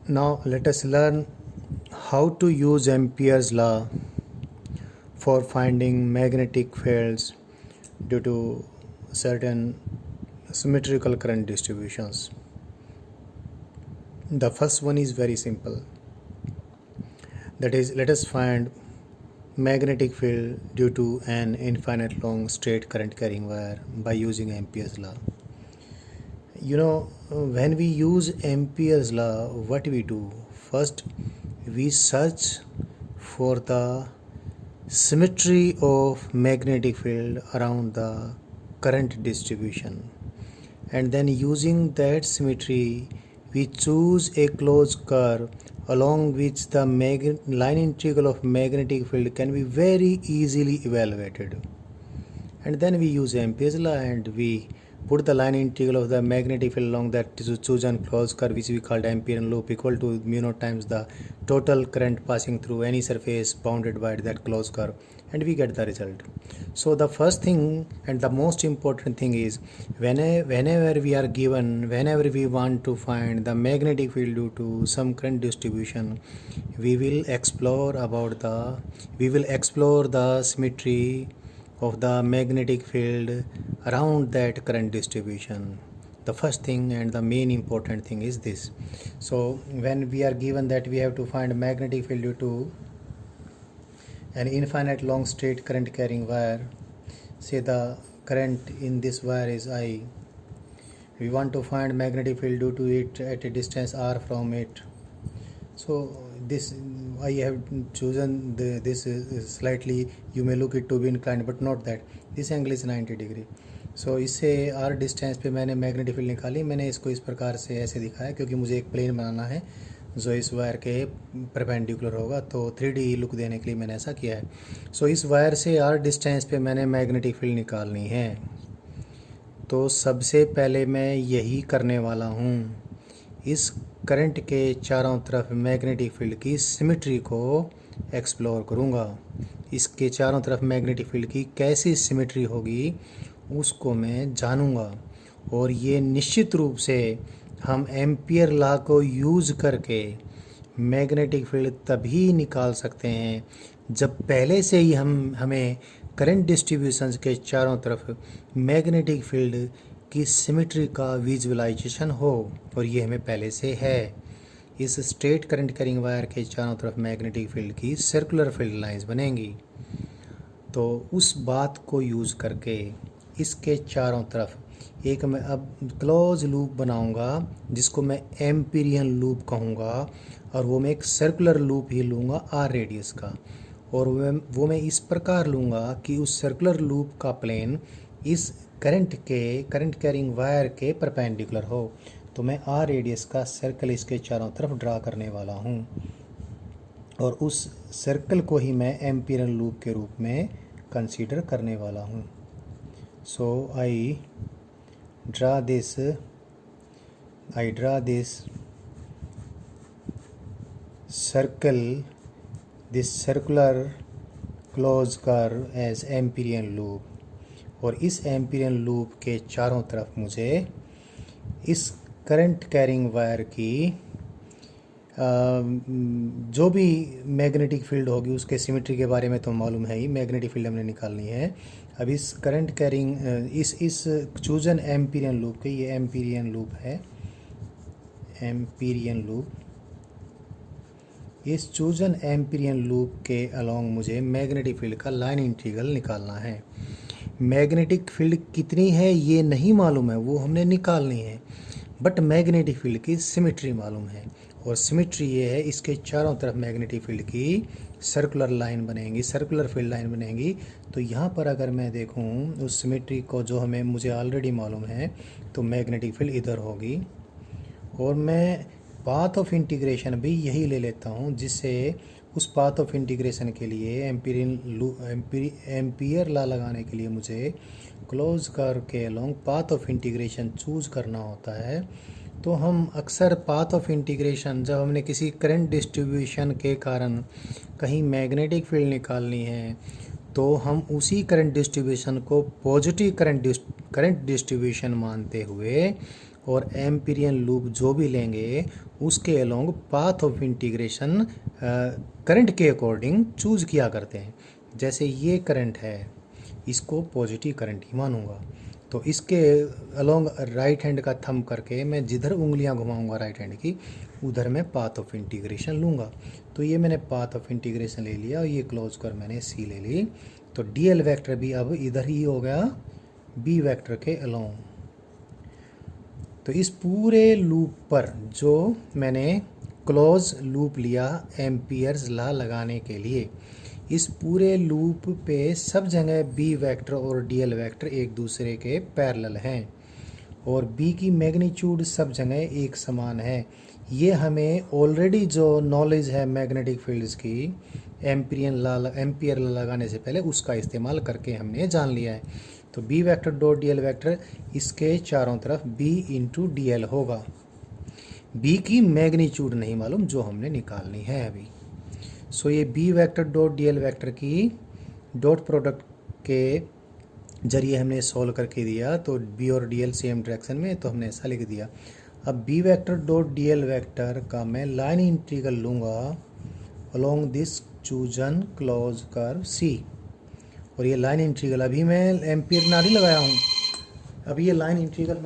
Now let us learn how to use Ampere's law for finding magnetic fields due to certain symmetrical current distributions. The first one is very simple. That is, let us find magnetic field due to an infinite long straight current carrying wire by using Ampere's law. When we use Ampere's law, what we do? First, we search for the symmetry of magnetic field around the current distribution, and then using that symmetry we choose a closed curve along which the line integral of magnetic field can be very easily evaluated. And then we use Ampere's law and we put the line integral of the magnetic field along that chosen closed curve, which we called Amperean loop, equal to mu naught times the total current passing through any surface bounded by that closed curve, and we get the result. So the first thing and the most important thing is whenever we want to find the magnetic field due to some current distribution, we will explore the symmetry of the magnetic field around that current distribution. The first thing and the main important thing is this. So when we are given that we have to find magnetic field due to an infinite long straight current carrying wire, say the current in this wire is I, we want to find magnetic field due to it at a distance r from it. So this I have chosen this is slightly, you may look it to be inclined, but not that. This angle is 90 degree. So इससे r distance पे मैंने magnetic field निकाली. मैंने इसको इस प्रकार से ऐसे दिखाया क्योंकि मुझे एक प्लेन बनाना है जो इस वायर के परपेंडिकुलर होगा, तो 3D लुक देने के लिए मैंने ऐसा किया है. सो इस वायर से r डिस्टेंस पे मैंने मैग्नेटिक फील्ड निकालनी है. तो सबसे पहले मैं यही करने वाला हूँ. इस करंट के चारों तरफ मैग्नेटिक फील्ड की सिमेट्री को एक्सप्लोर करूँगा. इसके चारों तरफ मैग्नेटिक फील्ड की कैसी सिमेट्री होगी उसको मैं जानूँगा, और ये निश्चित रूप से हम एम्पियर लॉ को यूज़ करके मैग्नेटिक फील्ड तभी निकाल सकते हैं जब पहले से ही हमें करंट डिस्ट्रीब्यूशंस के चारों तरफ मैग्नेटिक फील्ड की सिमेट्री का विजुअलाइजेशन हो, और ये हमें पहले से है. इस स्ट्रेट करंट कैरिंग वायर के चारों तरफ मैग्नेटिक फील्ड की सर्कुलर फील्ड लाइंस बनेंगी. तो उस बात को यूज़ करके इसके चारों तरफ एक मैं अब क्लोज लूप बनाऊंगा जिसको मैं एम्पीरियन लूप कहूँगा, और वो मैं एक सर्कुलर लूप ही लूँगा r रेडियस का, और वो मैं इस प्रकार लूँगा कि उस सर्कुलर लूप का प्लेन इस करंट कैरिंग वायर के परपेंडिकुलर हो. तो मैं r रेडियस का सर्कल इसके चारों तरफ ड्रा करने वाला हूँ, और उस सर्कल को ही मैं एम्पीरियन लूप के रूप में कंसीडर करने वाला हूँ. So I draw this circle, this circular close curve as Amperian loop, और इस एम्पीरियन लूप के चारों तरफ मुझे इस करंट कैरिंग वायर की जो भी मैग्नेटिक फील्ड होगी उसके सिमेट्री के बारे में तो मालूम है ही, मैग्नेटिक फील्ड हमने निकालनी है. अब इस करंट कैरिंग इस चूजन एम्पीरियन लूप के, ये एम्पीरियन लूप है, एम्पीरियन लूप, इस चूजन एम्पीरियन लूप के अलोंग मुझे मैग्नेटिक फील्ड का लाइन इंटीग्रल निकालना है. मैग्नेटिक फील्ड कितनी है ये नहीं मालूम है, वो हमने निकालनी है, बट मैग्नेटिक फील्ड की सिमेट्री मालूम है, और सिमेट्री ये है इसके चारों तरफ मैग्नेटिक फील्ड की सर्कुलर लाइन बनेंगी, सर्कुलर फील्ड लाइन बनेंगी. तो यहाँ पर अगर मैं देखूँ उस सिमेट्री को जो मुझे ऑलरेडी मालूम है, तो मैग्नेटिक फील्ड इधर होगी, और मैं पाथ ऑफ इंटीग्रेशन भी यही ले लेता हूँ, जिससे उस पाथ ऑफ इंटीग्रेशन के लिए एम्पियर लॉ लगाने के लिए मुझे क्लोज कर्व के along path of integration choose करना होता है. तो हम अक्सर पाथ ऑफ इंटीग्रेशन, जब हमने किसी करंट डिस्ट्रीब्यूशन के कारण कहीं मैग्नेटिक फील्ड निकालनी है, तो हम उसी करंट डिस्ट्रीब्यूशन को पॉजिटिव करंट डिस्ट्रीब्यूशन मानते हुए और एम्पीरियन लूप जो भी लेंगे उसके along path of integration current के अकॉर्डिंग चूज किया करते हैं। जैसे ये करंट है, इसको पॉजिटिव करंट ही मानूंगा, तो इसके अलोंग राइट हैंड का थंब करके मैं जिधर उंगलियां घुमाऊंगा राइट हैंड की, उधर मैं पाथ ऑफ इंटीग्रेशन लूँगा। तो ये मैंने पाथ ऑफ इंटीग्रेशन ले लिया और ये क्लोज कर मैंने सी ले ली। तो डीएल वेक्टर भी अब इधर ही हो गया बी वेक्टर के अलोंग। तो इस पूरे लूप पर जो मैंने क्लोज लूप लिया एम्पियर्स लॉ लगाने के लिए, इस पूरे लूप पे सब जगह बी वेक्टर और डीएल वेक्टर एक दूसरे के पैरेलल हैं और बी की मैग्नीट्यूड सब जगह एक समान है। ये हमें ऑलरेडी जो नॉलेज है मैग्नेटिक फील्ड्स की एम्पियर लॉ लगाने से पहले उसका इस्तेमाल करके हमने जान लिया है। तो B vector dot DL vector इसके चारों तरफ बी इंटू डी एल होगा। बी की मैग्नीट्यूड नहीं मालूम जो हमने निकालनी है अभी। सो ये B vector dot D L vector की डॉट प्रोडक्ट के जरिए हमने सॉल्व करके दिया, तो बी और डी एल सेम डायरेक्शन में, तो हमने ऐसा लिख दिया। अब B vector dot D L vector का मैं लाइन इंटीग्रल लूँगा along this chosen close curve C. और ये लाइन इंटीग्रल अभी मैं एम्पियर ना नहीं लगाया हूँ, अभी ये लाइन इंटीग्रल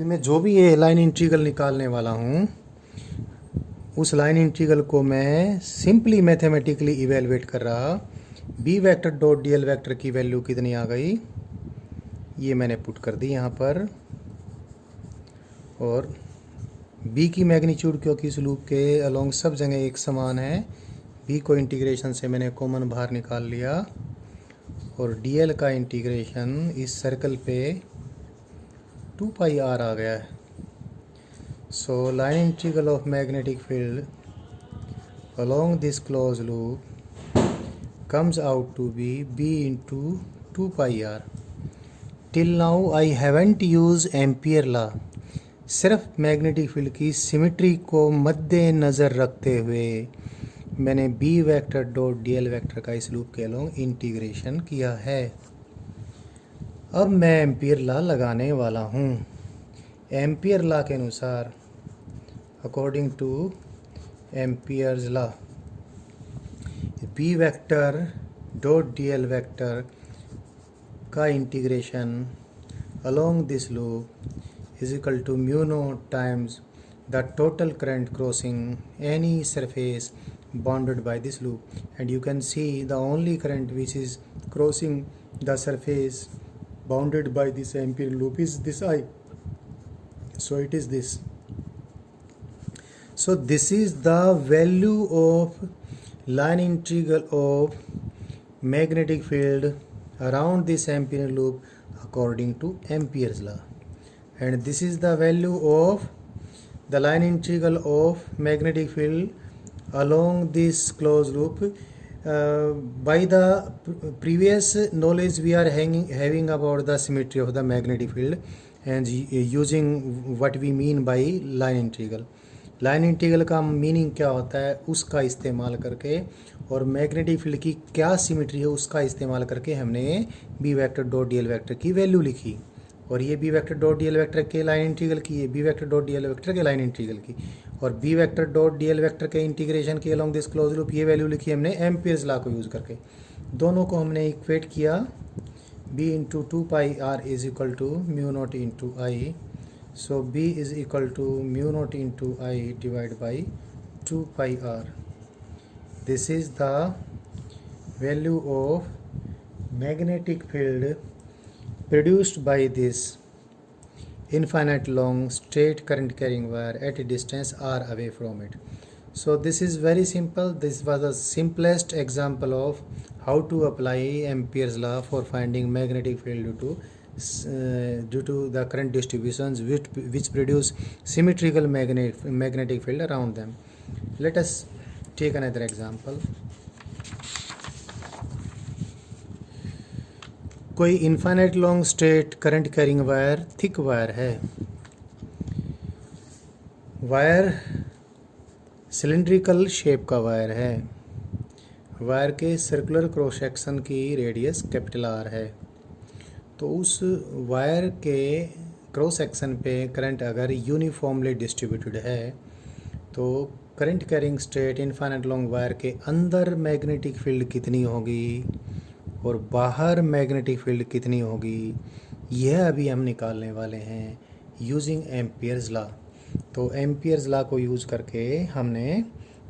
मैं जो भी ये लाइन इंटीग्रल निकालने वाला हूँ, उस लाइन इंटीग्रल को मैं सिंपली मैथमेटिकली इवेलुएट कर रहा। B vector dot D L vector की वैल्यू कितनी आ गई, ये मैंने पुट कर दी यहाँ पर। और बी की मैग्नीट्यूड क्योंकि इस लूप के अलोंग सब जगह एक समान है, बी को इंटीग्रेशन से मैंने कॉमन बाहर निकाल लिया और डी एल का इंटीग्रेशन इस सर्कल पे 2 पाई आर आ गया है। So line integral of magnetic field along this close loop comes out to be b into 2 pi r. Till now I haven't used Ampere law. सिर्फ magnetic field की symmetry को मद्देनज़र रखते हुए मैंने B vector dot D L vector का इस loop के अलोंग इंटीग्रेशन किया है। अब मैं एम्पियर लॉ लगाने वाला हूँ। एम्पियर लॉ के अनुसार according to Ampere's law, B vector dot D L vector का integration along this loop is equal to mu naught times the total current crossing any surface bounded by this loop, and you can see the only current which is crossing the surface bounded by this Ampere loop is this I. So it is this. So this is the value of line integral of magnetic field around this ampere loop according to Ampere's law, and this is the value of the line integral of magnetic field along this closed loop. By the previous knowledge we are having about the symmetry of the magnetic field and using what we mean by line integral. Line integral का meaning क्या होता है उसका इस्तेमाल करके और magnetic field की क्या सिमेट्री है उसका इस्तेमाल करके हमने B vector dot D L vector की वैल्यू लिखी। और ये B vector dot D L vector के लाइन इंटीग्रल की, ये B vector dot D L vector के लाइन इंटीग्रल की, और B vector dot D L vector के इंटीग्रेशन की अलोंग दिस क्लोज लूप ये वैल्यू लिखी हमने एम्पियर्स लॉ को यूज़ करके। दोनों को हमने इक्वेट किया, b into 2 pi r is equal to mu naught into I. So b is equal to mu naught into I divided by 2 pi r. This is the value of magnetic field produced by this infinite long straight current carrying wire at a distance r away from it. So this is very simple. This was the simplest example of how to apply Ampere's law for finding magnetic field due to the current distributions which produce symmetrical magnetic field around them. Let us take another example. कोई infinite long straight current carrying wire, thick wire है। Wire cylindrical shape का wire है। Wire के circular cross section की radius capital R है। तो उस wire के क्रॉस सेक्शन पे करंट अगर यूनिफॉर्मली डिस्ट्रीब्यूटेड है तो current carrying state infinite long wire के अंदर मैग्नेटिक फील्ड कितनी होगी और बाहर मैग्नेटिक फील्ड कितनी होगी, यह अभी हम निकालने वाले हैं यूजिंग एम्पियर्स लॉ। तो एम्पियर्स लॉ को यूज़ करके हमने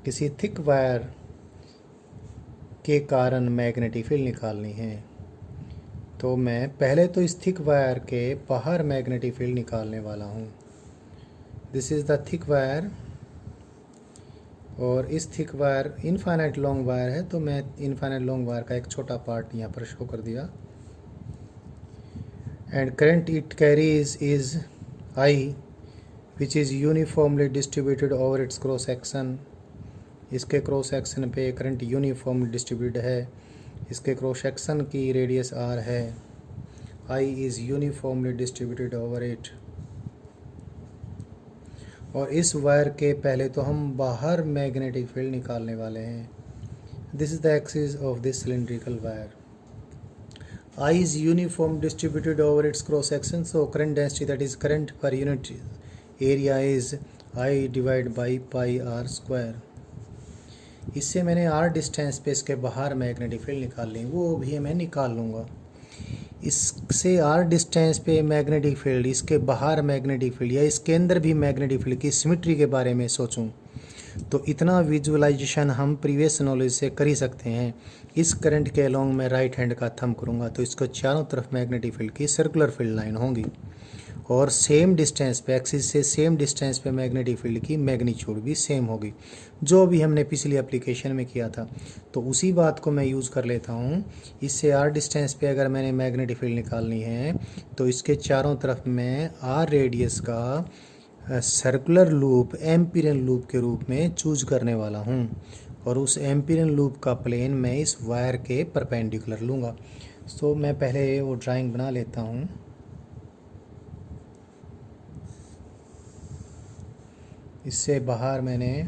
किसी थिक वायर के कारण मैग्नेटिक फील्ड निकालनी है। तो मैं पहले तो इस थिक वायर के बाहर मैग्नेटिक फील्ड निकालने वाला हूँ। This is the thick wire और इस thick wire infinite long wire है, तो मैं इनफाइनाइट लॉन्ग वायर का एक छोटा पार्ट यहाँ पर शो कर दिया। And current it carries is I which is uniformly distributed over its cross section. इसके क्रॉस सेक्शन पे करंट यूनिफॉर्मली डिस्ट्रीब्यूटेड है। इसके क्रॉस सेक्शन की रेडियस आर है। I is uniformly distributed over it. और इस वायर के पहले तो हम बाहर मैग्नेटिक फील्ड निकालने वाले हैं। This is the axis of this cylindrical wire. I is uniform distributed over its cross section, so current density that is current पर unit area is I divide by pi are square. इससे मैंने are distance पे इसके बाहर magnetic field निकाल ली, वो भी मैं निकाल लूँगा। इससे आर डिस्टेंस पे मैग्नेटिक फील्ड, इसके बाहर मैग्नेटिक फील्ड या इसके अंदर भी मैग्नेटिक फील्ड की सिमेट्री के बारे में सोचूं तो इतना विजुअलाइजेशन हम प्रीवियस नॉलेज से कर ही सकते हैं। इस करंट के अलोंग मैं राइट हैंड का थंब करूँगा तो इसको चारों तरफ मैग्नेटिक फील्ड की सर्कुलर फील्ड लाइन होंगी और सेम डिस्टेंस पे, एक्सिस से सेम डिस्टेंस पे मैग्नेटिक फील्ड की मैग्नीट्यूड भी सेम होगी, जो भी हमने पिछली एप्लीकेशन में किया था। तो उसी बात को मैं यूज़ कर लेता हूँ। इससे आर डिस्टेंस पे अगर मैंने मैग्नेटिक फील्ड निकालनी है तो इसके चारों तरफ मैं आर रेडियस का सर्कुलर लूप एम्पीरियन लूप के रूप में चूज करने वाला हूँ और उस एम्पीरियन लूप का प्लेन मैं इस वायर के परपेंडिकुलर लूँगा। सो मैं पहले वो ड्राइंग बना लेता हूँ। इससे बाहर मैंने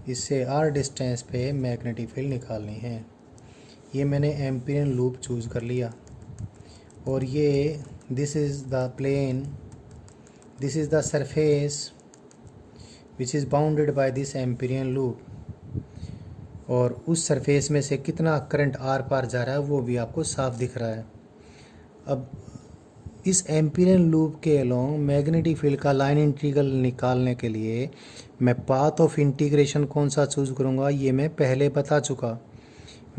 इससे आर डिस्टेंस पे मैग्नेटिक फील्ड निकालनी है। ये मैंने एम्पीरियन लूप चूज़ कर लिया और ये this is the plane, this is the surface which is bounded by this Amperian loop और उस सरफेस में से कितना करंट आर पार जा रहा है वो भी आपको साफ दिख रहा है। अब इस एम्पीरियन लूप के अलोंग मैग्नेटिक फील्ड का लाइन इंटीग्रल निकालने के लिए मैं पाथ ऑफ इंटीग्रेशन कौन सा चूज़ करूँगा ये मैं पहले बता चुका।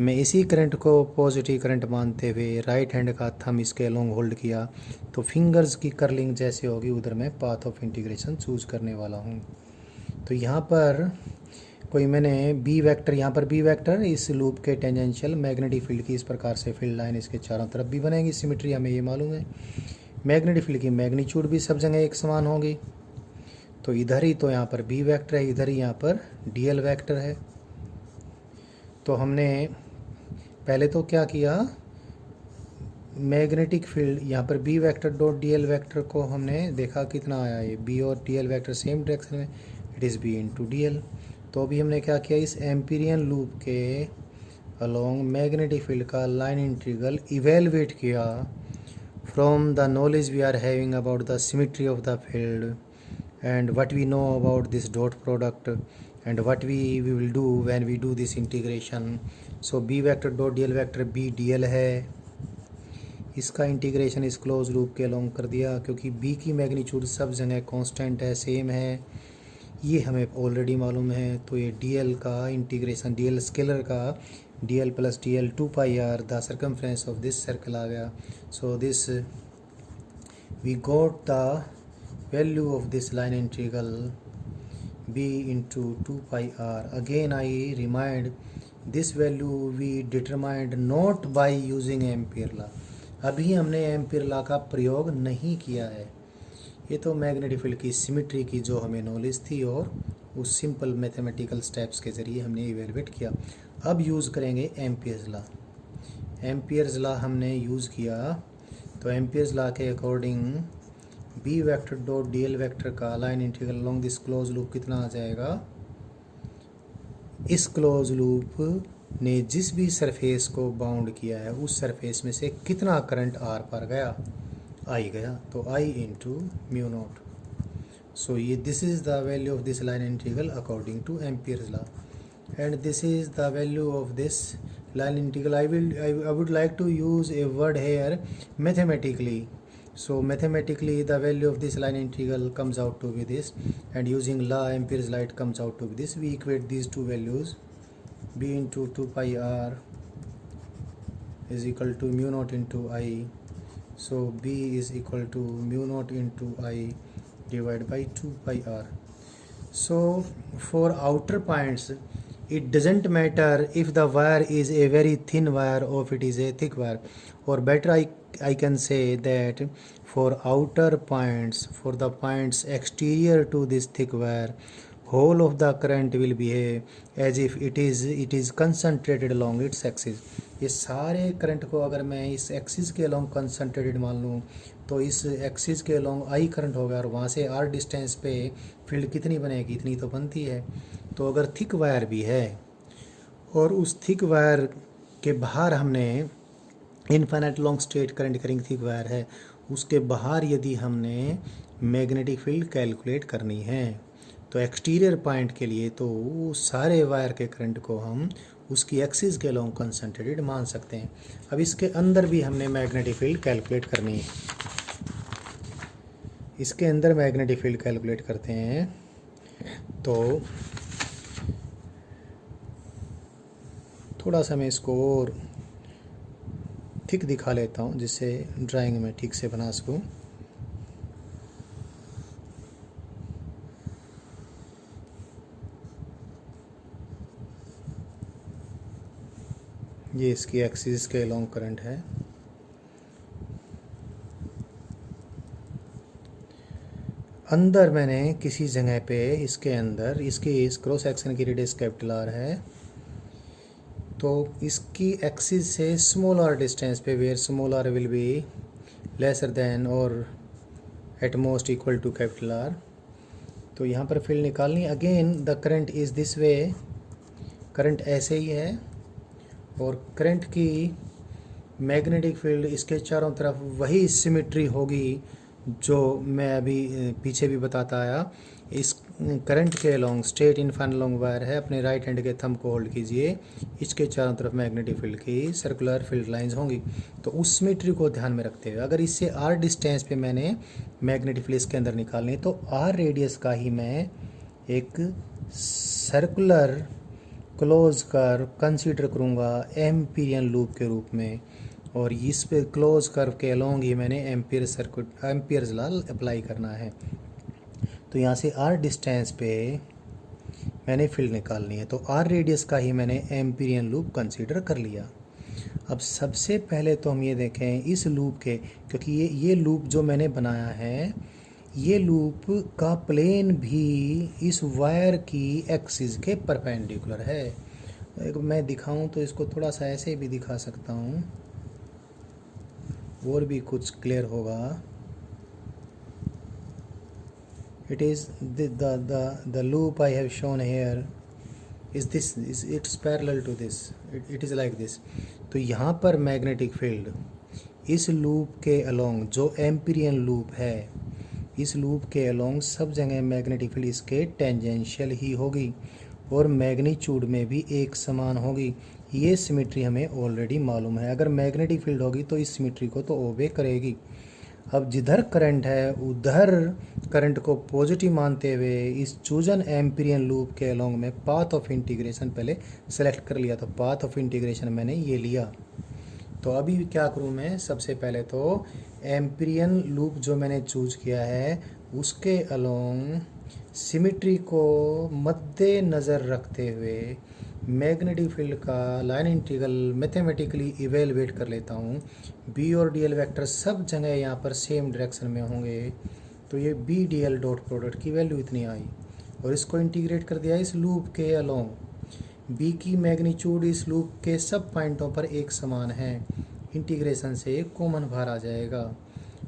मैं इसी करंट को पॉजिटिव करंट मानते हुए राइट हैंड का थंब इसके अलोंग होल्ड किया तो फिंगर्स की कर्लिंग जैसे होगी उधर मैं पाथ ऑफ इंटीग्रेशन चूज़ करने वाला हूँ। तो यहाँ पर कोई मैंने बी वेक्टर, यहाँ पर बी वेक्टर इस लूप के टेंजेंशियल मैग्नेटिक फील्ड की इस प्रकार से फील्ड लाइन इसके चारों तरफ भी बनेगी। सिमेट्री हमें ये मालूम है। मैग्नेटिक फील्ड की मैग्नीट्यूड भी सब जगह एक समान होगी। तो इधर ही तो यहाँ पर बी वेक्टर है, इधर ही यहाँ पर डी एल वेक्टर है। तो हमने पहले तो क्या किया, मैग्नेटिक फील्ड यहाँ पर B vector dot D L vector को हमने देखा कितना आया, ये बी और D L vector same direction में, it is B into D L. तो अभी हमने क्या किया, इस एम्पीरियन लूप के अलोंग मैग्नेटिक फील्ड का लाइन इंटीग्रल इवेलुएट किया from the knowledge we are having about the symmetry of the field and what we know about this dot product and what we will do when we do this integration. So b vector dot dl vector b dl है, इसका integration इस close loop के along कर दिया क्योंकि b की magnitude सब जगह कांस्टेंट है, सेम है, ये हमें ऑलरेडी मालूम है। तो ये dl का इंटीग्रेशन, dl स्केलर का dl plus dl 2 pi r the circumference of this circle आ गया। So this we got the value of this line integral b into 2 pi r. Again I remind this value we determined not by using ampere law. अभी हमने ampere law का प्रयोग नहीं किया है, ये तो मैग्नेटिक फील्ड की सिमेट्री की जो हमें नॉलेज थी और उस सिंपल मैथमेटिकल स्टेप्स के ज़रिए हमने इवेलुएट किया। अब यूज़ करेंगे एम्पियर्स लॉ। एम्पियर्स लॉ हमने यूज़ किया तो एम्पियर्स लॉ के according B vector dot D L vector का line integral along this close loop कितना आ जाएगा, इस क्लोज लूप ने जिस भी सरफेस को बाउंड किया है उस सरफेस में से कितना करंट आर पर गया, आई गया, तो I into mu naught. So ये this is the value of this line integral according to Ampere's law, and this is the value of this line integral. I would like to use a word here, mathematically. So mathematically the value of this line integral comes out to be this, and using law, Ampere's law, it comes out to be this. We equate these two values, b into 2 pi r is equal to mu naught into I. So b is equal to mu naught into I divided by 2 pi r. So for outer points, it doesn't matter if the wire is a very thin wire or if it is a thick wire, or better I can say that for outer points, for the points exterior to this thick wire, whole of the current will behave as if it is concentrated along its axis. ये सारे current को अगर मैं इस axis के along concentrated मान लूँ तो इस एक्सिस के अलोंग आई करंट होगा, और वहाँ से आर डिस्टेंस पे फील्ड कितनी बनेगी, इतनी तो बनती है। तो अगर थिक वायर भी है और उस थिक वायर के बाहर हमने इनफाइनाइट लॉन्ग स्ट्रेट करंट करेंगे, थिक वायर है उसके बाहर यदि हमने मैग्नेटिक फील्ड कैलकुलेट करनी है तो एक्सटीरियर पॉइंट के लिए तो सारे वायर के करंट को हम उसकी एक्सिस के लॉन्ग कंसनट्रेटेड मान सकते हैं। अब इसके अंदर भी हमने मैग्नेटिक फील्ड कैलकुलेट करनी है। इसके अंदर मैग्नेटिक फील्ड कैलकुलेट करते हैं तो थोड़ा सा मैं इसको और थिक दिखा लेता हूँ जिससे ड्राइंग में ठीक से बना सकूँ। ये इसकी एक्सिस के लॉन्ग करंट है। अंदर मैंने किसी जगह पे इसके अंदर इसकी इस क्रॉस सेक्शन की रेडियस कैपिटल आर है, तो इसकी एक्सिस से स्मॉल आर डिस्टेंस पे, where small R will be lesser than और at most equal to capital R, तो यहाँ पर फील्ड निकालनी। Again the current is this way, current ऐसे ही है और करंट की मैग्नेटिक फील्ड इसके चारों तरफ वही सिमेट्री होगी जो मैं अभी पीछे भी बताता आया। इस करंट के long straight infinite long wire है, अपने राइट हैंड के थंब को होल्ड कीजिए, इसके चारों तरफ मैग्नेटिक फील्ड की सर्कुलर फील्ड लाइंस होंगी। तो उस सिमेट्री को ध्यान में रखते हुए अगर इससे आर डिस्टेंस पे मैंने मैग्नेटिक फील्ड इसके अंदर निकालनी तो आर रेडियस का ही मैं एक सर्कुलर क्लोज कर्व कंसीडर करूँगा एम्पीरियन लूप के रूप में, और इस पे क्लोज कर्व के अलोंग ही मैंने एम्पियर्स लॉ अप्लाई करना है। तो यहाँ से आर डिस्टेंस पे मैंने फील्ड निकालनी है, तो आर रेडियस का ही मैंने एम्पीरियन लूप कंसीडर कर लिया। अब सबसे पहले तो हम ये देखें इस लूप के, क्योंकि ये लूप जो मैंने बनाया है ये लूप का प्लेन भी इस वायर की एक्सिस के परपेंडिकुलर है। मैं दिखाऊं तो इसको थोड़ा सा ऐसे भी दिखा सकता हूं और भी कुछ क्लियर होगा। It is the loop I have shown here is this, it's parallel to this, it is like this. तो यहाँ पर मैग्नेटिक फील्ड इस लूप के अलोंग जो एम्पीरियन लूप है, इस लूप के अलोंग सब जगह मैग्नेटिक फील्ड इसके टेंजेंशियल ही होगी और मैग्नीट्यूड में भी एक समान होगी। ये सिमेट्री हमें ऑलरेडी मालूम है। अगर मैग्नेटिक फील्ड होगी तो इस सिमेट्री को तो ओबे करेगी। अब जिधर करंट है उधर करंट को पॉजिटिव मानते हुए इस चूजन एम्पीरियन लूप के अलोंग में पाथ ऑफ इंटीग्रेशन पहले सेलेक्ट कर लिया, तो पाथ ऑफ इंटीग्रेशन मैंने ये लिया। तो अभी क्या करूँ मैं, सबसे पहले तो एम्पीरियन लूप जो मैंने चूज किया है उसके अलोंग सिमेट्री को मद्देनज़र रखते हुए मैग्नेटिक फील्ड का लाइन इंटीग्रल मैथमेटिकली इवेलुएट कर लेता हूँ। बी और डी एल वैक्टर सब जगह यहाँ पर सेम डायरेक्शन में होंगे, तो ये B D L dot product की वैल्यू इतनी आई और इसको इंटीग्रेट कर दिया इस लूप के अलोंग। बी की मैग्नीट्यूड इस लूप के सब पॉइंटों पर एक समान है, इंटीग्रेशन से एक कॉमन भार आ जाएगा,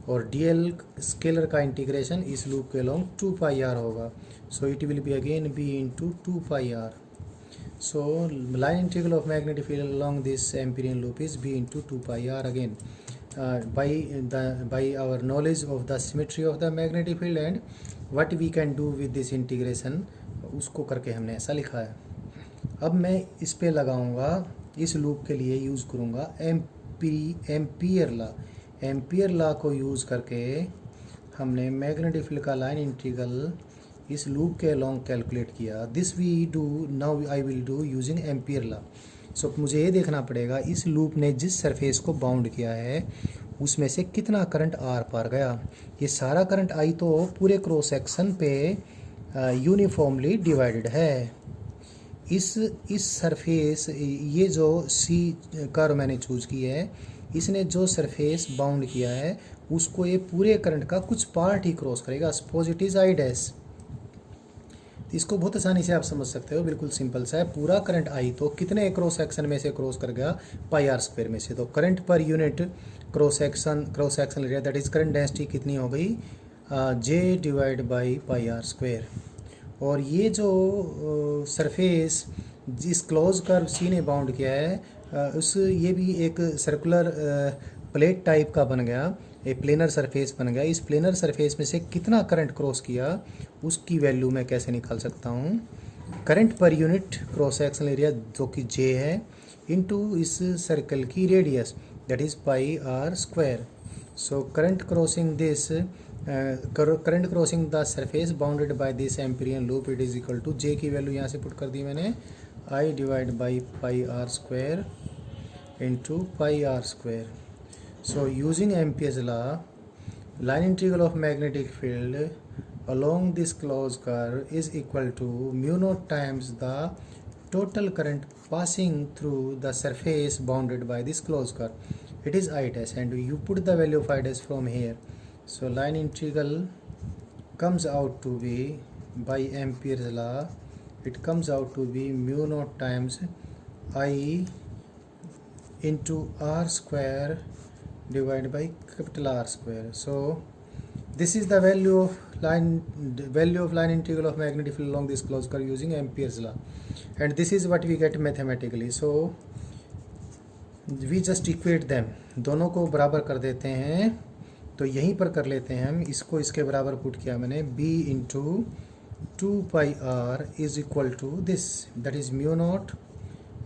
और डी एल स्केलर का इंटीग्रेशन इस लूप के अलोंग 2 पाई आर होगा। So it will be again B into 2 pi R. So line integral of magnetic field along this Amperian loop is b into 2 pi r again. By our knowledge of the symmetry of the magnetic field and what we can do with this integration, उसको करके हमने ऐसा लिखा है. अब मैं इस पे लगाऊंगा, इस लूप के लिए यूज़ करूंगा एम्पियर लॉ को यूज़ करके हमने मैग्नेटिक फील्ड का लाइन इंटीग्रल इस लूप के अलोंग कैलकुलेट किया. This we do now, I will do using Ampere law. So मुझे ये देखना पड़ेगा इस लूप ने जिस सरफेस को बाउंड किया है उसमें से कितना करंट आर पार गया. ये सारा करंट आई तो पूरे क्रॉस सेक्शन पे यूनिफॉर्मली डिवाइडेड है. इस सरफेस, ये जो सी कर्व मैंने चूज़ की है, इसने जो सरफेस बाउंड किया है उसको ये पूरे करंट का कुछ पार्ट ही क्रॉस करेगा. Suppose it is I dash. इसको बहुत आसानी से आप समझ सकते हो, बिल्कुल सिंपल सा है. पूरा करंट आई तो कितने क्रॉस सेक्शन में से क्रॉस कर गया, पाई आर स्क्वायर में से. तो करंट पर unit cross section area that is current density कितनी हो गई, J divide by pi are square. और ये जो सरफेस जिस क्लोज कर्व सी ने बाउंड किया है, ये भी एक सर्कुलर प्लेट टाइप का बन गया, एक प्लेनर सरफेस बन गया. इस प्लेनर सरफेस में से कितना करंट क्रॉस किया उसकी वैल्यू मैं कैसे निकाल सकता हूँ. करंट पर यूनिट क्रॉस सेक्शनल एरिया जो कि जे है, इनटू इस सर्कल की radius that is pi are square. So current crossing the surface bounded by this amperian loop it is equal to, J की वैल्यू यहाँ से पुट कर दी मैंने, I divide by pi are square into pi are square. So using Ampere's law, line integral of magnetic field along this closed curve is equal to mu naught times the total current passing through the surface bounded by this closed curve. It is I dash and you put the value of I dash from here. So line integral comes out to be, by Ampere's law, it comes out to be mu naught times I into R square divided by capital R square. So this is the value of line integral of magnetic field along this closed curve using Ampere's law, and this is what we get mathematically. So we just equate them, दोनों को बराबर कर देते हैं. तो यहीं पर कर लेते हैं हम, इसको इसके बराबर पुट किया मैंने, b into 2 pi R is equal to this, that is mu naught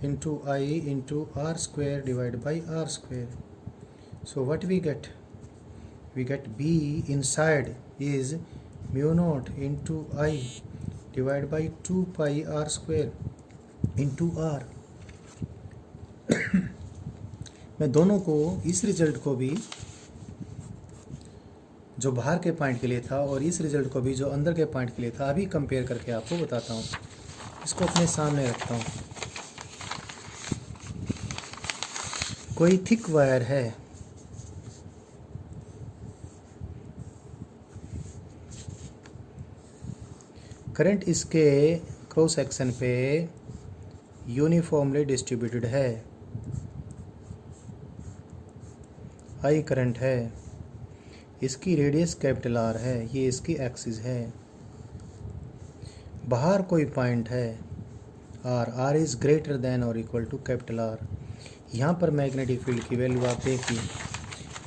into I into R square divide by R square. So what we get? We get B inside is mu naught into I divided by 2 pi R square into R. मैं दोनों को, इस result को भी जो बाहर के point के लिए था और इस रिजल्ट को भी जो अंदर के पॉइंट के लिए था, अभी कंपेयर करके आपको बताता हूँ. इसको अपने सामने रखता हूँ. कोई थिक वायर है, करंट इसके क्रॉस सेक्शन पे यूनिफॉर्मली डिस्ट्रीब्यूटेड है. आई करंट है, इसकी रेडियस कैपिटल आर है, ये इसकी एक्सिस है. बाहर कोई पॉइंट है आर इज़ ग्रेटर देन और इक्वल टू कैपिटल आर. यहाँ पर मैग्नेटिक फील्ड की वैल्यू आप देखिए,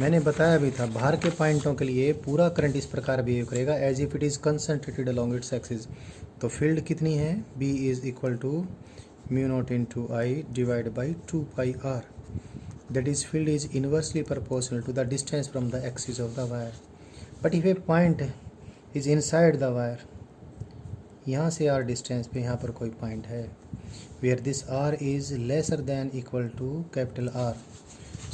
मैंने बताया भी था बाहर के पॉइंटों के लिए पूरा करंट इस प्रकार बिहेव करेगा as if it is concentrated along its axis. तो फील्ड कितनी है, B is equal to mu naught into I divide by 2 pi R. That is field is inversely proportional to the distance from the axis of the wire. But if a point is inside the wire, यहाँ से are distance पे यहाँ पर कोई point है where this R is lesser than equal to capital R.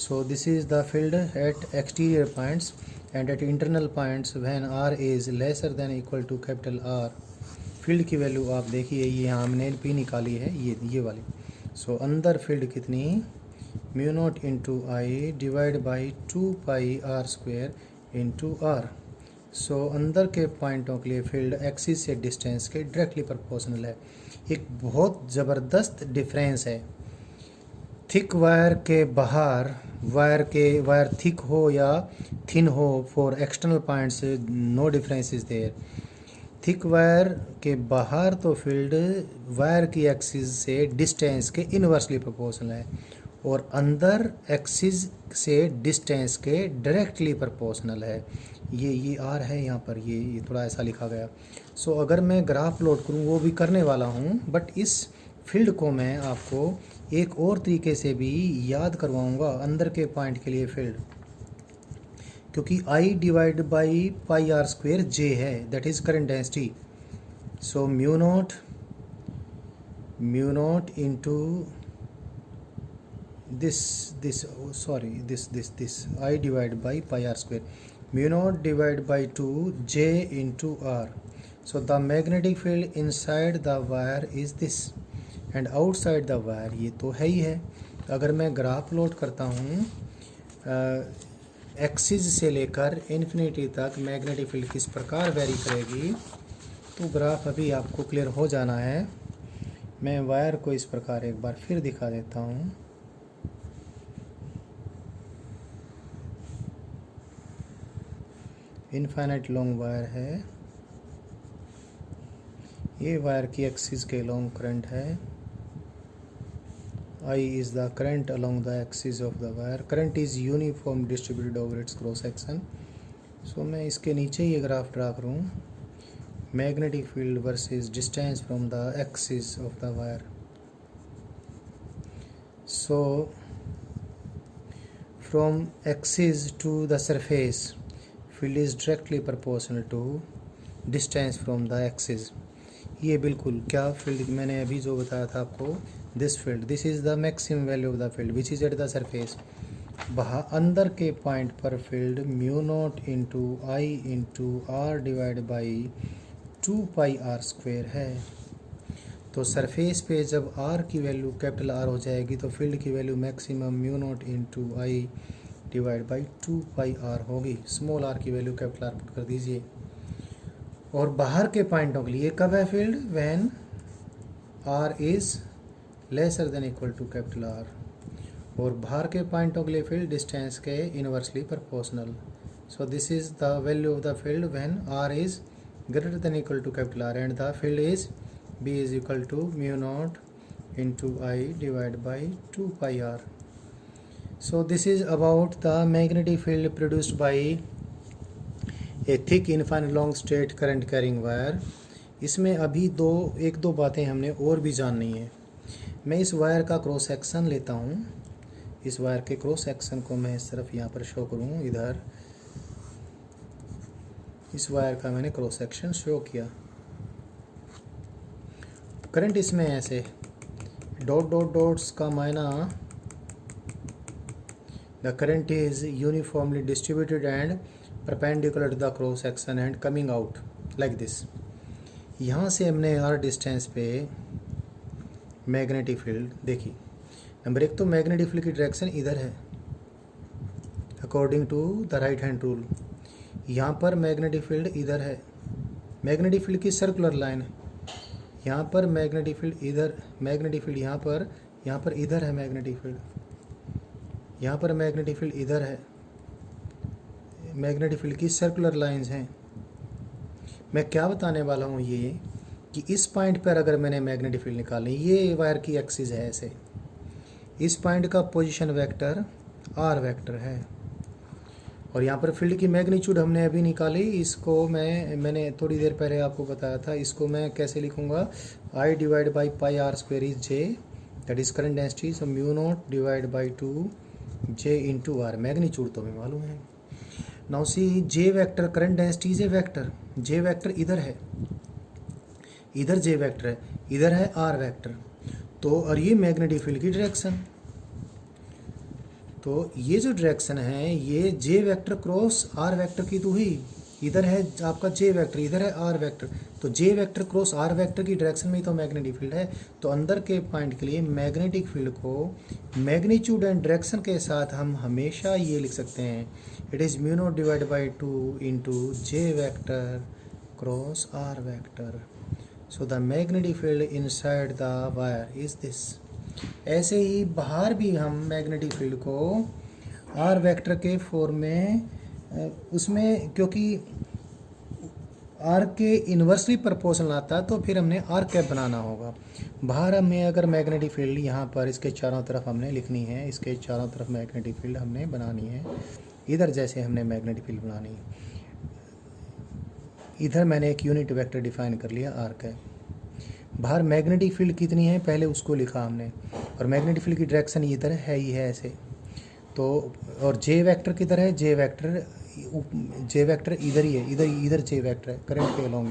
So this is the field at exterior points, and at internal points when r is lesser than equal to capital R. Field की value आप देखिए, ये यहाँ हमने भी निकाली है, ये वाली. सो अंदर फील्ड कितनी, mu naught into I divide by 2 pi are square into r. So अंदर के पॉइंटों के लिए फील्ड एक्सिस से डिस्टेंस के डायरेक्टली प्रोपोर्शनल है. एक बहुत ज़बरदस्त डिफरेंस है. थिक वायर के बाहर वायर थिक हो या थिन हो, for external points no difference is there. Thick wire के बाहर तो फील्ड वायर की एक्सिस से डिस्टेंस के इनवर्सली प्रोपोर्शनल है, और अंदर एक्सिस से डिस्टेंस के डायरेक्टली प्रोपोर्शनल है। ये आर है यहाँ पर, ये थोड़ा ऐसा लिखा गया। सो अगर मैं ग्राफ प्लॉट करूँ, वो भी करने वाला हूँ, बट इस फील्ड को मैं आपको एक और तरीके से भी याद करवाऊँगा अंदर के पॉइंट के लिए फील्ड, क्योंकि I divide by pi are square J है, that is current density. So mu naught into this I divide by pi are square, mu naught divide by 2 J into r. So the magnetic field inside the wire is this and outside the wire ये तो है ही है। अगर मैं graph plot करता हूँ axis से लेकर इन्फिनिटी तक मैग्नेटिक फील्ड किस प्रकार वेरी करेगी, तो ग्राफ अभी आपको क्लियर हो जाना है। मैं वायर को इस प्रकार एक बार फिर दिखा देता हूँ। इनफाइनाइट लॉन्ग वायर है, ये वायर की एक्सिस के लॉन्ग करंट है। I is the current along the axis of the wire. Current is uniform distributed over its cross section. So मैं इसके नीचे ये ग्राफ ड्रा करूँ, magnetic field versus distance from the axis of the wire. So from axis to the surface field is directly proportional to distance from the axis. ये बिल्कुल क्या field मैंने अभी जो बताया था आपको, this field, this is the maximum value of the field which is at the surface. बाहर अंदर के पॉइंट पर field mu naught into I into R divide by 2 pi are square है। तो सरफेस पे जब R की वैल्यू कैपिटल R हो जाएगी तो फील्ड की value maximum mu naught into I divide by 2 pi R होगी। स्मॉल r की वैल्यू कैपिटल R पुट कर दीजिए। और बाहर के पॉइंटों के लिए कब है field, when R is lesser than equal to capital R, और बाहर के पॉइंटों के लिए फील्ड डिस्टेंस के inversely proportional. So this is the value of the field when R is greater than equal to capital R and the field is B is equal to mu naught into I divide by 2 pi R। So this is about the magnetic field produced by a thick infinite long straight current carrying wire. इसमें अभी एक दो बातें हमने और भी जाननी है। मैं इस वायर का क्रॉस सेक्शन लेता हूँ, इस वायर के क्रॉस सेक्शन को मैं सिर्फ यहाँ पर शो करूँ, इधर इस वायर का मैंने क्रॉस सेक्शन शो किया। करंट इसमें ऐसे डॉट्स का मायना the current is uniformly distributed and perpendicular to the cross section and coming out like this. यहाँ से हमने R डिस्टेंस पे मैग्नेटिक फील्ड देखी। नंबर 1 तो मैग्नेटिक फील्ड की डायरेक्शन इधर है according to the right hand rule. यहाँ पर मैग्नेटिक फील्ड इधर है, मैग्नेटिक फील्ड की सर्कुलर लाइन है। यहाँ पर मैग्नेटिक फील्ड इधर, मैग्नेटिक फील्ड यहाँ पर इधर है मैग्नेटिक फील्ड, यहाँ पर मैग्नेटिक फील्ड इधर है। मैग्नेटिक फील्ड की सर्कुलर लाइंस हैं। मैं क्या बताने वाला हूँ ये कि इस पॉइंट पर अगर मैंने मैग्नेटिक फील्ड निकाली, ये वायर की एक्सिस है ऐसे, इस पॉइंट का पोजीशन वेक्टर R वेक्टर है, और यहाँ पर फील्ड की मैग्नीट्यूड हमने अभी निकाली। इसको मैंने थोड़ी देर पहले आपको बताया था, इसको मैं कैसे लिखूँगा, I divide by pi are square is J, that is current density. So mu naught divide by 2 J into R, magnitude तो हमें मालूम है। Now see J vector current density is a vector, J vector इधर है, इधर J vector है, इधर है R वेक्टर। तो और ये मैग्नेटिक फील्ड की डायरेक्शन, तो ये जो डायरेक्शन है ये J vector cross R vector की तो हुई। इधर है आपका J वेक्टर, इधर है R वेक्टर, तो J vector cross R vector की डायरेक्शन में ही तो मैग्नेटिक फील्ड है। तो अंदर के पॉइंट के लिए मैग्नेटिक फील्ड को मैग्नीट्यूड एंड डायरेक्शन के साथ हम हमेशा ये लिख सकते हैं, it is mu naught divide by 2 into J vector cross R vector. So the magnetic field inside the wire is this. ऐसे ही बाहर भी हम मैग्नेटिक फील्ड को R वेक्टर के फॉर्म में उसमें, क्योंकि आर के इन्वर्सली प्रोपोर्शनल आता है तो फिर हमने आर कैप बनाना होगा। बाहर हमें अगर मैग्नेटिक फील्ड यहाँ पर इसके चारों तरफ हमने लिखनी है, इसके चारों तरफ मैग्नेटिक फील्ड हमने बनानी है, इधर जैसे हमने मैग्नेटिक फील्ड बनानी है, इधर मैंने एक यूनिट वेक्टर डिफाइन कर लिया आर कैप। बाहर मैग्नेटिक फील्ड कितनी है पहले उसको लिखा हमने, और मैग्नेटिक फील्ड की डायरेक्शन इधर है ही है ऐसे तो, और जे वेक्टर किधर है, जे वेक्टर इधर ही है, इधर जे वेक्टर है करंट के अलोंग,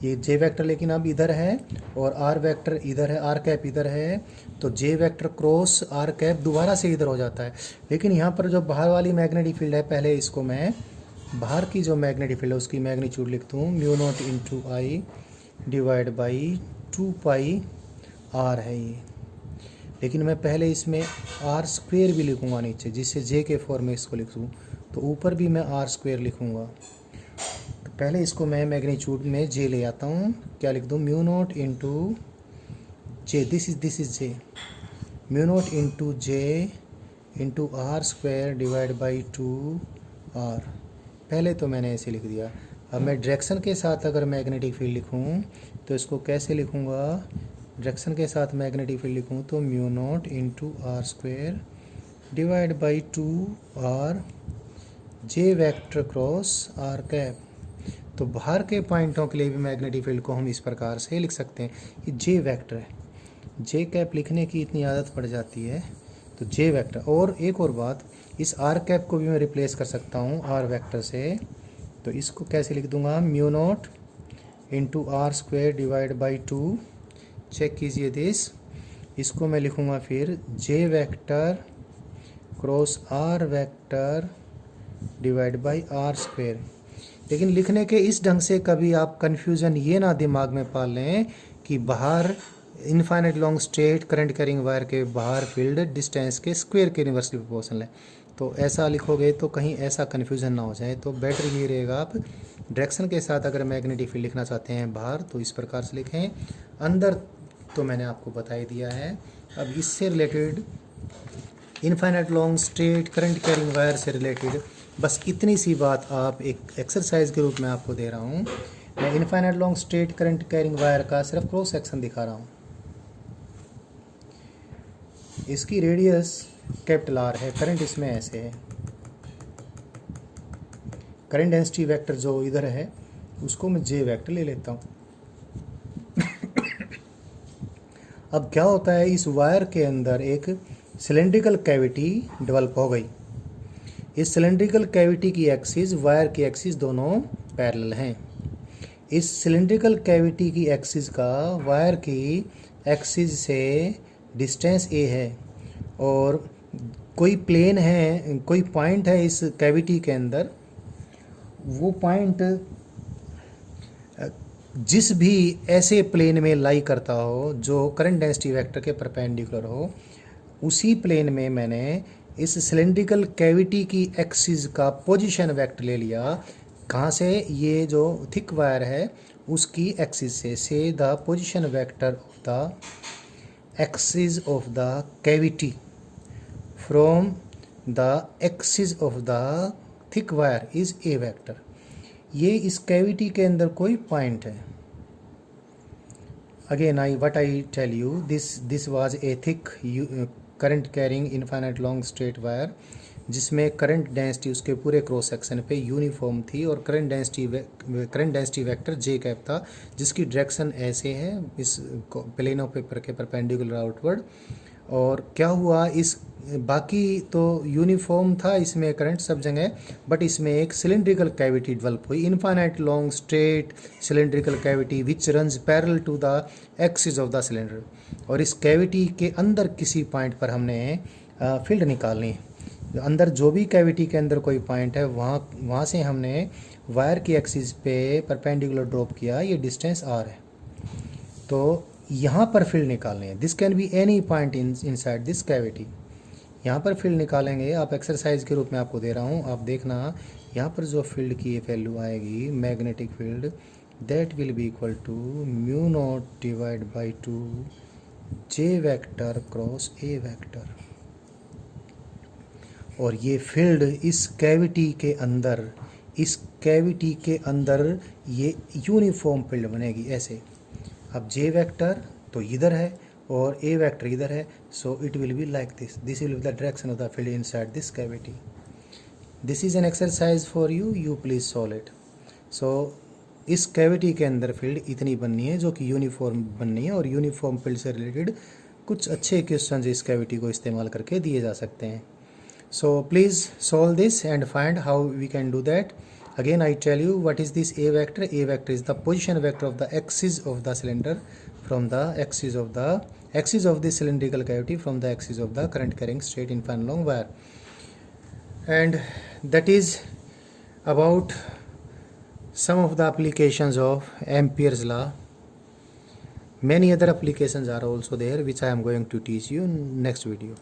ये जे वेक्टर लेकिन अब इधर है, और आर वेक्टर इधर है, आर कैप इधर है, तो जे वेक्टर क्रॉस आर कैप दोबारा से इधर हो जाता है। लेकिन यहाँ पर जो बाहर वाली मैग्नेटिक फील्ड है, पहले इसको मैं बाहर की जो मैग्नेटिक फील्ड है उसकी मैग्नीट्यूड लिखता हूँ, mu naught into I divide by 2 pi R है ये। लेकिन मैं पहले इसमें आर स्क्वेयर भी लिखूँगा नीचे, जिससे जे के फॉर्म में इसको लिखूँ, तो ऊपर भी मैं आर स्क्वेयर लिखूँगा। तो पहले इसको मैं मैग्नीट्यूड में जे ले आता हूँ, क्या लिख दूँ, mu naught into J, this is J, mu naught into J into are square divide by 2 R. पहले तो मैंने ऐसे लिख दिया। अब मैं डायरेक्शन के साथ अगर मैग्नेटिक फील्ड लिखूँ तो इसको कैसे लिखूँगा, डायरेक्शन के साथ मैग्नेटिक फील्ड लिखूँ तो mu naught into are square divide by 2 R J vector cross R cap. तो बाहर के पॉइंटों के लिए भी मैग्नेटिक फील्ड को हम इस प्रकार से लिख सकते हैं, ये जे वेक्टर है, जे कैप लिखने की इतनी आदत पड़ जाती है तो जे वेक्टर। और एक और बात, इस आर कैप को भी मैं रिप्लेस कर सकता हूँ आर वेक्टर से, तो इसको कैसे लिख दूंगा, mu naught into are square divide by 2, check कीजिए दिस, इसको मैं लिखूँगा फिर J vector cross r vector divide by r square. लेकिन लिखने के इस ढंग से कभी आप कन्फ्यूज़न ये ना दिमाग में पाल लें कि बाहर infinite long straight current carrying wire के बाहर फील्ड डिस्टेंस के स्क्वायर के इनवर्सली प्रोपोर्शनल है, तो ऐसा लिखोगे तो कहीं ऐसा कन्फ्यूज़न ना हो जाए। तो बेटर ये रहेगा, आप डायरेक्शन के साथ अगर मैग्नेटिक फील्ड लिखना चाहते हैं बाहर तो इस प्रकार से लिखें, अंदर तो मैंने आपको बता ही दिया है। अब इससे related infinite long straight current carrying wire से रिलेटेड बस इतनी सी बात आप एक एक्सरसाइज के रूप में आपको दे रहा हूँ। मैं infinite long straight current carrying wire का सिर्फ क्रॉस सेक्शन दिखा रहा हूँ। इसकी रेडियस कैपिटल आर है, करंट इसमें ऐसे है, करंट डेंसिटी वेक्टर जो इधर है उसको मैं जे वेक्टर ले लेता हूँ। अब क्या होता है, इस वायर के अंदर एक सिलेंड्रिकल कैविटी डेवलप हो गई। इस सिलेंड्रिकल कैविटी की एक्सिस वायर की एक्सिस दोनों पैरेलल हैं। इस सिलेंड्रिकल कैविटी की एक्सिस का वायर की एक्सिस से डिस्टेंस ए है, और कोई प्लेन है, कोई पॉइंट है इस कैविटी के अंदर, वो पॉइंट जिस भी ऐसे प्लेन में लाई करता हो जो करंट डेंसिटी वेक्टर के परपेंडिकुलर हो, उसी प्लेन में मैंने इस सिलेंड्रिकल कैविटी की एक्सिस का पोजीशन वेक्टर ले लिया। कहाँ से, ये जो थिक वायर है उसकी एक्सिस से the position vector of the axis of the cavity from the axis of the thick wire is a vector. ये इस कैविटी के अंदर कोई पॉइंट है। Again I tell you this was a thick current carrying infinite long straight wire, जिसमें current density उसके पूरे cross section पे यूनिफॉर्म थी, और current density vector J cap था, जिसकी डायरेक्शन ऐसे है इस प्लेन ऑफ पेपर के परपेंडिकुलर आउटवर्ड। और क्या हुआ, इस बाकी तो यूनिफॉर्म था इसमें करंट सब जगह, बट इसमें एक सिलेंड्रिकल कैविटी डेवलप हुई, infinite long straight cylindrical cavity which runs parallel to the axis of the cylinder. और इस कैविटी के अंदर किसी पॉइंट पर हमने फील्ड निकालनी है। अंदर जो भी कैविटी के अंदर कोई पॉइंट है वहाँ से हमने वायर की एक्सिस पे परपेंडिकुलर ड्रॉप किया, ये डिस्टेंस आर है। तो यहाँ पर फील्ड निकालने हैं, this can be any point inside this cavity. यहाँ पर फील्ड निकालेंगे, आप एक्सरसाइज के रूप में आपको दे रहा हूँ, आप देखना यहाँ पर जो फील्ड की वैल्यू आएगी magnetic field, that will be equal to mu naught divide by 2 J vector cross A vector. और ये फील्ड इस कैविटी के अंदर इस कैविटी के अंदर ये यूनिफॉर्म फील्ड बनेगी ऐसे। अब जे वेक्टर तो इधर है और ए वेक्टर इधर है, so it will be like this will be the direction of the field inside this cavity. This is an exercise for you, you please solve it. So इस कैविटी के अंदर फील्ड इतनी बननी है जो कि यूनिफॉर्म बननी है, और यूनिफॉर्म फील्ड से रिलेटेड कुछ अच्छे क्वेश्चंस इस कैविटी को इस्तेमाल करके दिए जा सकते हैं। So please solve this and find how we can do that. Again I tell you what is this A vector. A vector is the position vector of the axis of the cylinder from the axis of the cylindrical cavity from the axis of the current carrying straight in fan long wire. And that is about some of the applications of Ampere's law. Many other applications are also there which I am going to teach you in next video.